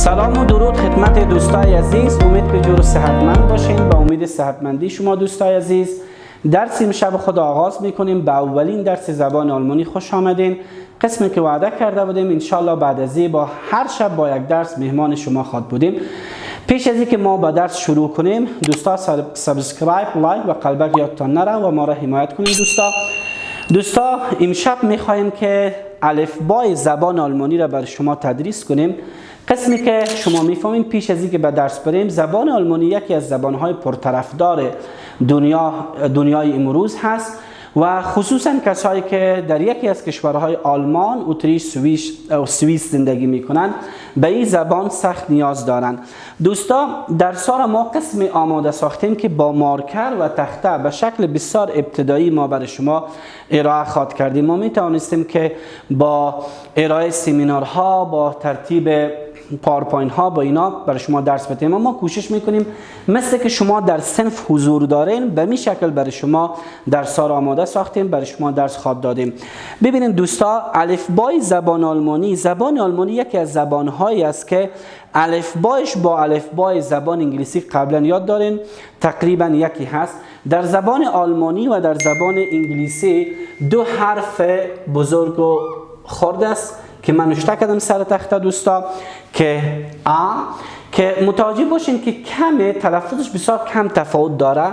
سلام و درود خدمت دوستای عزیز. امید که جور صحتمند باشین. با امید صحتمندی شما دوستای عزیز درس امشب خود آغاز میکنیم. به اولین درس زبان آلمانی خوش آمدین. قسمی که وعده کرده بودیم انشالله بعد از این با هر شب با یک درس مهمان شما خواد بودیم. پیش از اینکه ما با درس شروع کنیم دوستا سابسکرایب، لایک و قلبک یادتان نره و ما را حمایت کنیم. دوستا امشب میخوایم که الفبای زبان آلمانی را بر شما تدریس کنیم. قسمی که شما میفهمین پیش از اینکه به درس بریم، زبان آلمانی یکی از زبانهای پرطرفدار دنیای امروز هست و خصوصا کسایی که در یکی از کشورهای آلمان، اتریش، سوئیس زندگی میکنن به این زبان سخت نیاز دارن. دوستا در سال ما قسمی آماده ساختیم که با مارکر و تخته به شکل بسیار ابتدایی ما برای شما ارائه خواهد کردیم. ما میتوانستیم که با ارائه سمینارها، با ترتیب پاورپوینت ها با اینا برای شما درس بدیم. ما کوشش میکنیم مثل که شما در صنف حضور دارین به می شکل برای شما درس ها آماده ساختیم، برای شما درس خواد دادیم. ببینید دوستا، الفبای زبان آلمانی یکی از زبان هایی است که الفبایش با الفبای زبان انگلیسی قبلا یاد دارین، تقریبا یکی هست. در زبان آلمانی و در زبان انگلیسی دو حرف بزرگ و خرد است که من نوشته کردم سر تخته دوستا، که که متوجه باشین که کم تلفظش بسیار کم تفاوت داره.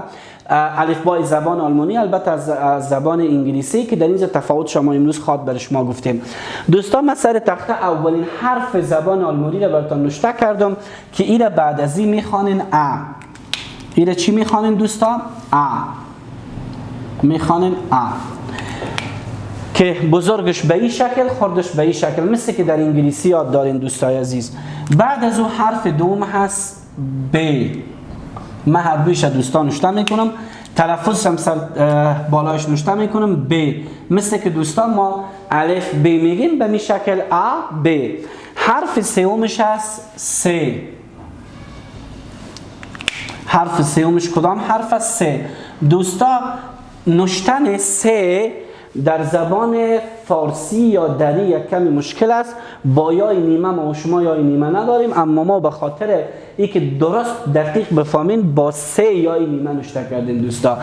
الفبای زبان آلمانی البته از زبان انگلیسی که در اینجا تفاوت شما امروز خواد برای شما گفتیم. دوستا من سر تخته اولین حرف زبان آلمانی را براتون نوشته کردم که این را بعد از این میخوانین این را چی میخوانین دوستا؟ میخوانین که بزرگش به این شکل، خردش به این شکل، مثل که در انگلیسی یاد دارین دوستای عزیز. بعد از اون حرف دوم هست ب. من هر دویش دوستان نوشته میکنم، تلفظش هم سر بالایش نوشته میکنم ب. مثل که دوستان ما الف ب میگیم به می شکل ب. حرف سومش هست س. حرف سومش کدام حرف است؟ س. دوستا نوشتن س در زبان فارسی یا دری یک کمی مشکل است. با یای نیمه ما و شما یای نیمه نداریم، اما ما به خاطر اینکه درست دقیق بفهمین با سه یای نیمه نوشته کردیم دوستا.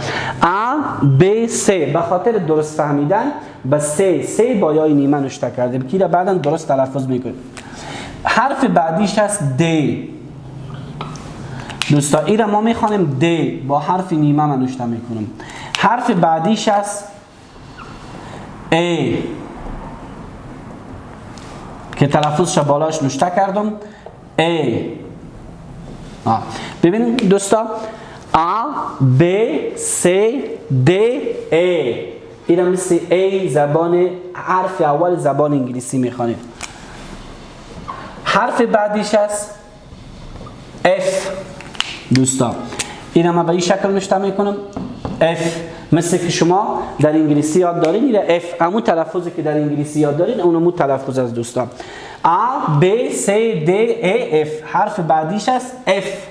ب س به خاطر درست فهمیدن به سه با یای نیمه نوشته کردیم که بعدا درست تلفظ میکنیم. حرف بعدیش هست د. دوستا این را ما میخوانیم د، با حرف نیمه من نوشته میکنم. حرف بعدیش هست ای که تلفظش بالاش نوشته کردم ای. ببینید دوستا ب س د ای. اینا مثل ای زبان حرف اول زبان انگلیسی میخوانید. حرف بعدیش هست اف. دوستا اینا من به این شکل نوشته میکنم اف، مثل که شما در انگلیسی یاد دارین. این اف همون تلفظی که در انگلیسی یاد دارین اونمو تلفظ از دوستان. ب س د ای اف. حرف بعدیش است اف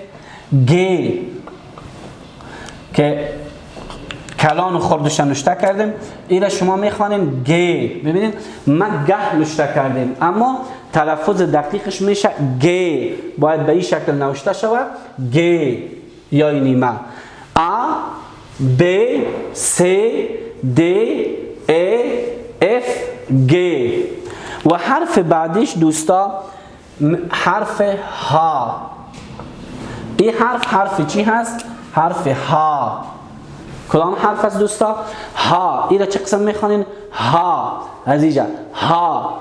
گ که کلان و خردش نوشته کردیم. این شما میخوانین گ. ببینید ما گه نوشته کردیم اما تلفظ دقیقش میشه گ. باید به این شکل نوشته شود گ یا نیمه. ب س د ای اف گ. و حرف بعدیش دوستا حرف ها. این حرف چی هست؟ حرف ها. کدام حرف است دوستا؟ ها. این را چه قسم میخوانین؟ ها عزیزا ها.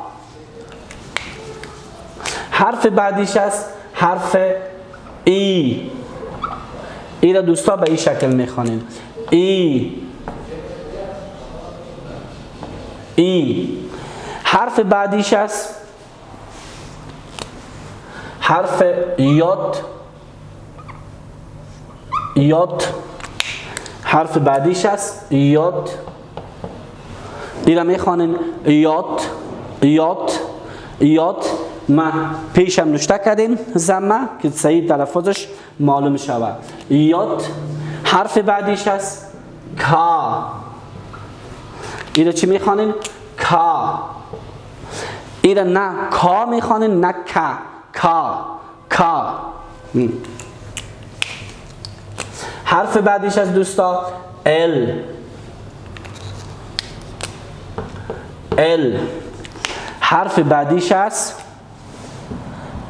حرف بعدیش است حرف ای. این را دوستا به این شکل میخوانین ای. حرف بعدیش است حرف یاد. حرف بعدیش است یاد. این را میخوانین یاد. ما پیشم نوشته کردیم زمه که صحیح تلفظش معلوم شود یاد. حرف بعدیش است کا. این را چی میخوانین؟ کا. این را نه کا میخوانین نه کا. کا. حرف بعدیش از دوستا ال. ال. حرف بعدیش از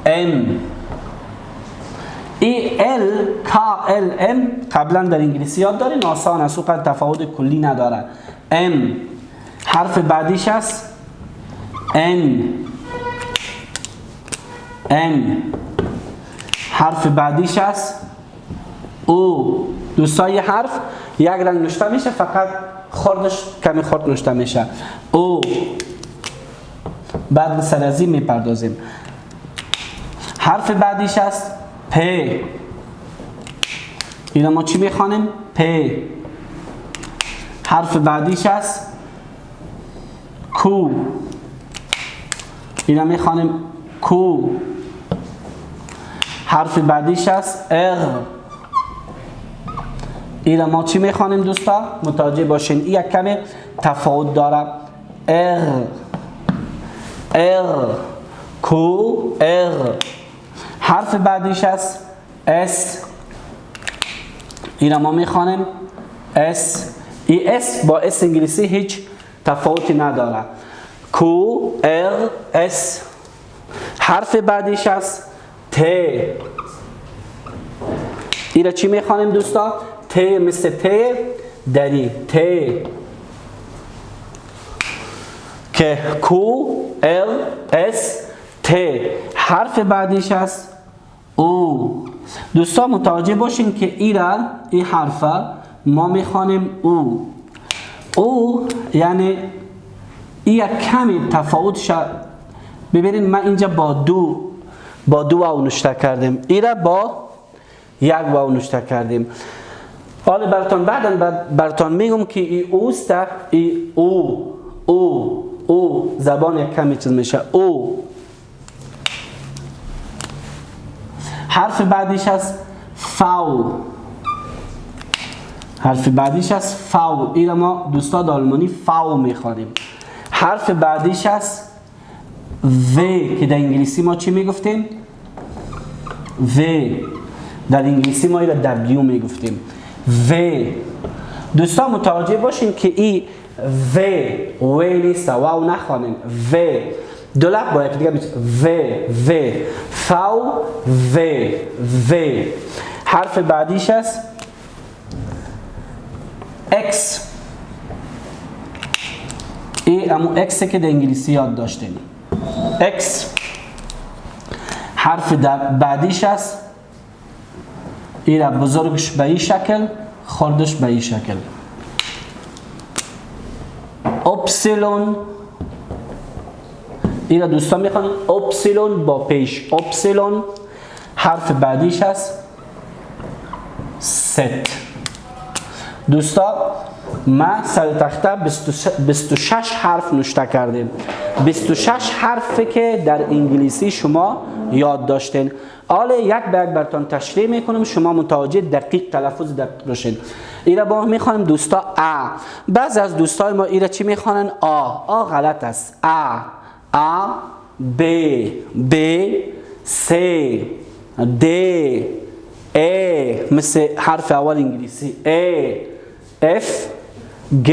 ام. ای ال کا ال ام قبلا در انگلیسی یاد دارین، آسان است، اونقدر تفاوت کلی نداره. ام. حرف بعدیش است ان. ان. حرف بعدیش است او. دوستای حرف یک رنگ نوشته میشه، فقط خردش کمی خرد نوشته میشه. او. بعد سر از این میپردازیم. حرف بعدیش است پ. اینا ما چی میخوانیم؟ پ. حرف بعدیش است کو. اینا میخوانیم کو. حرف بعدیش است اغ. اینا ما چی میخوانیم دوستا؟ متوجه باشین این یک کمی تفاوت داره. اغ. اغ. کو اغ. حرف بعدیش است اس. اینا ما میخوانیم اس. ای اس با اس انگلیسی هیچ تفاوتی نداره. کو اغ اس. حرف بعدیش است ت. اینا چی میخوانیم دوستا؟ ت مثل ت دری. ت. که کو ال اس ت. حرف بعدیش است او. دوستا متوجه باشین که این حرف ما میخوانیم او. او یعنی این یک کمی تفاوت شد. ببینید من اینجا با دو واو نوشته کردیم، اینا با یک واو نوشته کردیم. حالا براتون میگم که ای اوست، ای او زبان یک کمی چیز میشه او. حرف بعدیش است فاو. حرف بعدیش است فاو. اینا ما دوستان آلمانی فاو میخوانیم. حرف بعدیش است و که در انگلیسی ما چی میگفتیم؟ و. در انگلیسی ما اینا دبلیو میگفتیم. و. دوستان متوجه باشین که این و نیست، واو نخوانیم. و دو لب با یک دیگه میشه و فاو و. حرف بعدیش است اکس. این امو اکس که در انگلیسی یاد داشتیم. اکس. حرف بعدیش است این بزرگش به این شکل، خردش به این شکل. اپسیلون. این دوستان میخوان اپسیلون با پیش. اپسیلون. حرف بعدیش است ست. دوستا ما سر تخته 26 حرف نوشته کردیم. 26 حرفی که در انگلیسی شما یاد داشتین. حالا یک به یک براتون تشریح میکنم، شما متوجه دقیق تلفظ دقیق باشین. اینا با میخوانیم دوستا ا. بعضی از دوستای ما اینا چی میخوانن؟ آ غلط است. ا ب س د ا مثل حرف اول انگلیسی ا اف گ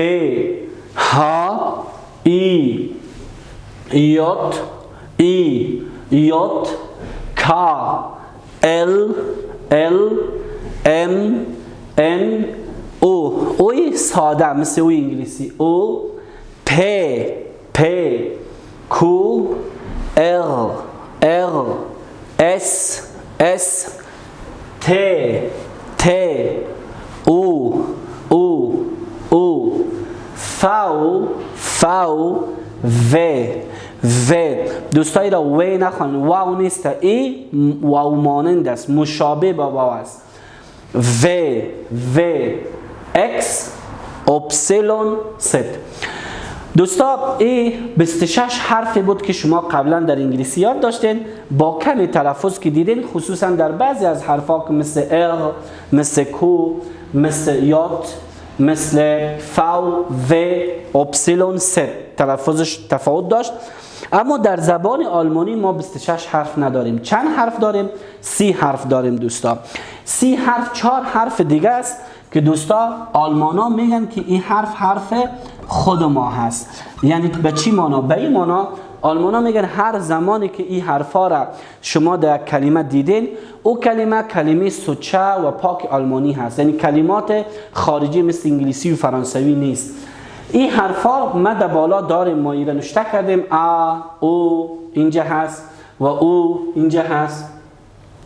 ها ای یوت کا ال ام ان اوی ساده مثل اوی انگلیسی او پ کو ال اس ت او فاو و. دوستایی را و نخوان، واو نیست، ای واو مانند است، مشابه با واو است. و اکس اپسیلون ست. دوستا این 26 حرفی بود که شما قبلا در انگلیسی یاد داشتین، با کمی تلفظ که دیدین، خصوصا در بعضی از حرفا که مثل ال، مثل کو، مثل یات، مثل فاو و اپسیلون ست تلفظش تفاوت داشت. اما در زبان آلمانی ما 26 حرف نداریم. چند حرف داریم؟ 30 حرف داریم دوستا. 30 حرف 4 حرف دیگه است که دوستا آلمانا میگن که این حرف خود ما هست. یعنی به چی معنا؟ به این معنا آلمانا میگن هر زمانی که این حرفا را شما در کلمه دیدین، او کلمه سوچه و پاک آلمانی هست. یعنی کلمات خارجی مثل انگلیسی و فرانسوی نیست. این حرفا ما در بالا داریم، ما ایره نشته کردیم. او اینجا هست و او اینجا هست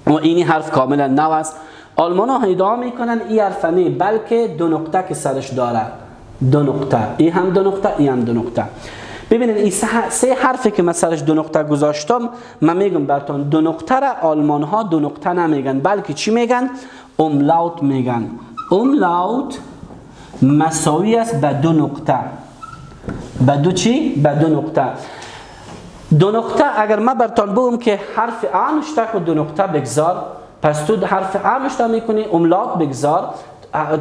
و این حرف کاملا نو است. آلمانا ادعا میکنن این حرف نه، بلکه 2 نقطه که سرش داره، 2 نقطه، این هم 2 نقطه، این هم 2 نقطه. ببینید این 3 حرفی که من سرش 2 نقطه گذاشتم، من میگم براتون 2 نقطه را آلمان ها 2 نقطه نمیگن، بلکه چی میگن؟ املاوت میگن. املاوت مساوی است به 2 نقطه. به 2 چی؟ به 2 نقطه. 2 نقطه اگر من براتون بگم که حرف ا نشته که 2 نقطه بگذار، پس تو حرف ا نشته میکنی، املاوت بگذار،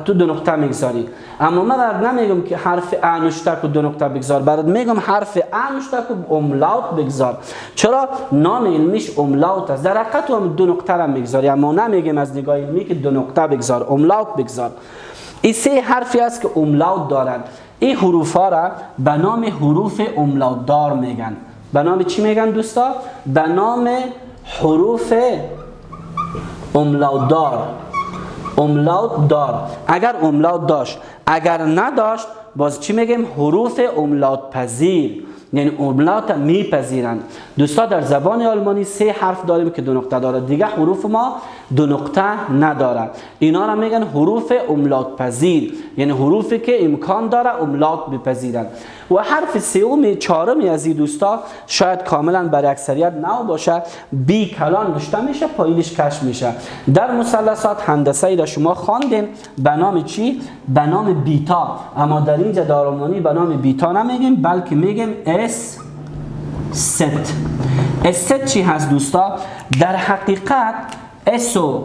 تو 2 نقطه میگذاری. اما من برات نمیگم که حرف ا نشته که 2 نقطه بگذار، برات میگم حرف ا نشته که املاوت بگذار. چرا؟ نام علمیش املاوت است. در حقیقت هم 2 نقطه را میگذاری، اما نمیگم از نگاه علمی که 2 نقطه بگذار، املاوت بگذار. این 3 حرفی است که املاوت دارند. این حروف ها را به نام حروف املاوت دار میگن. به نام چی میگن دوستا؟ به نام حروف املاوت دار. املاوت دار. اگر املاوت داشت، اگر نداشت، باز چی میگیم؟ حروف املاوت پذیر. یعنی املاوت میپذیرند. دوستا در زبان آلمانی 3 حرف داریم که 2 نقطه داره، دیگه حروف ما 2 نقطه نداره. اینا را میگن حروف املاوت پذیر، یعنی حروفی که امکان داره املاوت بپذیرند. و حرف سوم چهارمی از این دوستا شاید کاملا برای اکثریت نو باشه، بی کلان نوشته میشه، پایینش کش میشه. در مثلثات هندسه‌ای را شما خواندین به نام چی؟ به نام بیتا. اما در اینجا در آلمانی به نام بیتا نمیگیم، بلکه میگیم اس ست. اس ست چی هست دوستا؟ در حقیقت اسو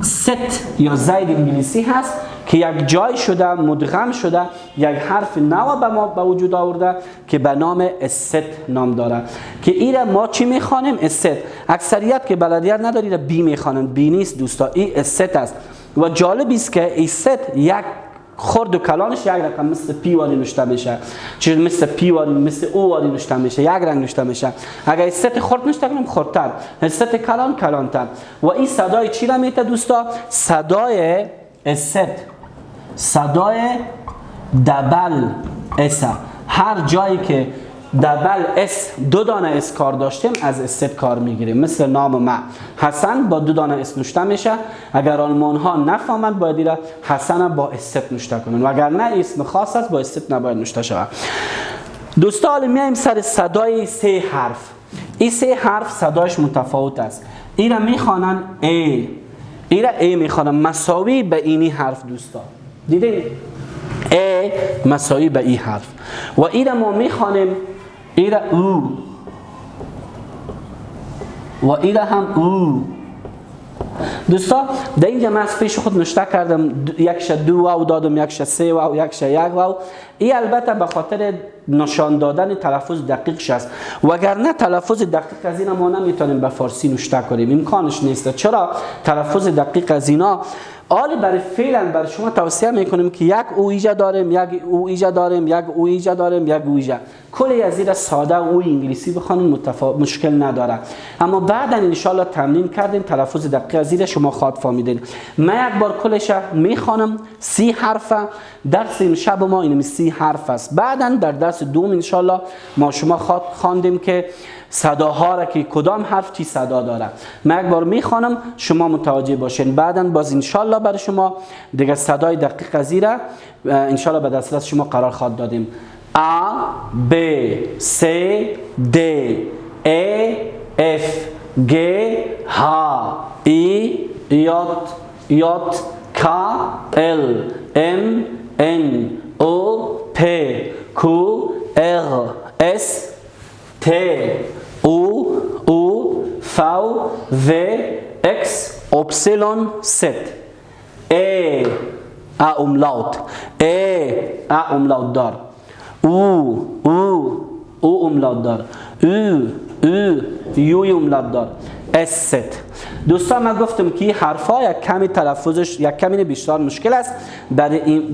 ست یا زید انگلیسی هست که یک جای شده، مدغم شده، یک حرف نو به ما به وجود آورده که به نام است نام داره. که ایره ما چی میخوانیم؟ است. اکثریت که بلدیت نداری بی میخوانن، بی نیست دوستا، این است است. و جالب است که است یک خرد و کلانش یک رقم مثل پی واری نوشته میشه، چیز مثل پی واری، مثل او واری نوشته میشه، یک رنگ نوشته میشه. اگر است خرد نوشته کنیم خردتر، است کلان کلانتر. و این صدای چی را میته دوستا؟ صدای است، صدای دبل اس. هر جایی که دبل اس 2 دانه اس کار داشتیم از است کار میگیریم. مثل نام ما حسن با 2 دانه اس نوشته میشه. اگر آلمان ها نفهمند باید ایره حسن با است نوشته کنن، و اگر نه اسم خاص است با است نباید نوشته شود. دوستا حالا میایم سر صدای 3 حرف. این 3 حرف صدایش متفاوت است. ایره میخوانن ای، ایره ای میخوانن مساوی به اینی حرف دوستا. دیدین؟ ای مساوی به این حرف. و ایره ما میخوانیم ایره او و ایره هم او. دوستا در اینجا من از پیش خود نوشته کردم، یکش 2 واو دادم، یکش 3 واو، یکش 1 واو. این البته به خاطر نشان دادن تلفظ دقیقش است، وگرنه تلفظ دقیق از اینا ما نمیتونیم به فارسی نوشته کنیم، امکانش نیست. چرا؟ تلفظ دقیق از اینا حالی برای فعلا برای شما توصیه میکنیم که یک او ایجا داریم، یک او ایجا داریم، یک او ایجا داریم، یک او ایجا. کلی از این ساده او انگلیسی بخونین مشکل نداره. اما بعدا ان شاء الله تمرین کردین تلفظ دقیق از این شما خواد فهمیدین. من یک بار کلش میخوانم، 30 حرف. درس امشب ما این 30 حرف است. بعدا در درس دوم ان شاء الله ما شما خواد خواندیم که صداها را که کدام حرف چی صدا داره. من یک بار میخوانم شما متوجه باشین. بعدا باز ان شاء الله برای شما دیگه صدای دقیق از این را ان شاء الله به دسترس شما قرار خواد دادیم. A B C D E F G H I J J K L M N O P Q R S T U V W X Y Z. A umlaut. A umlaut دار. او او املات دار. یوی املات دار. است. دوستان من گفتم که حرفا یک کمی تلفظش یک کمی بیشتر مشکل است.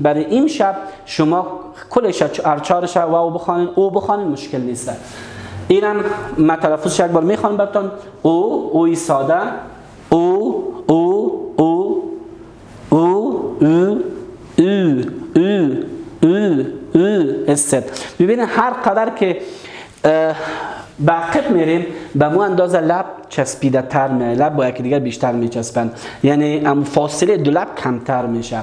برای این شب شما کلش ارچارش و او بخوانین مشکل نیست. اینم من تلفظش یک بار میخوام براتون. اوی ساده، است. ببینید هر قدر که بعقب میریم به مو اندازه لب چسبیده تر میشه، لب با یکی دیگر بیشتر میچسبن، یعنی فاصله دو لب کمتر میشه.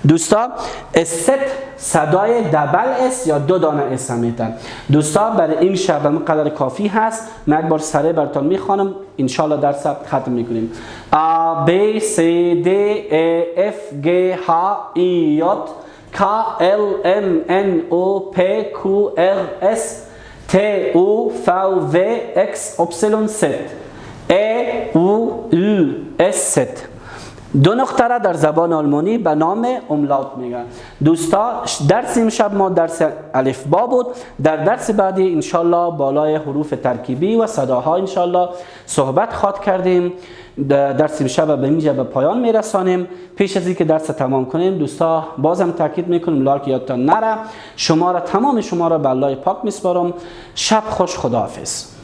دوستا است صدای دبل است یا دو دانه است میتن. دوستا برای این شب به قدر کافی هست. من یک بار سریع براتون میخوانم ان شاء الله درس ختم میکنیم. A B C D E F G H I J K L M N O P Q R S T U V W X Y Z E U U S Z. دو نقطه را در زبان آلمانی به نام املات میگن. دوستا درس امشب ما درس الفبا بود. در درس بعدی انشالله بالای حروف ترکیبی و صداها انشالله صحبت خواد کردیم. درس امشب به اینجا به پایان میرسانیم. پیش از اینکه درس تمام کنیم دوستا بازم تاکید میکنیم لایک یادتان نره. تمام شما را به الله پاک میسپارم. شب خوش، خداحافظ.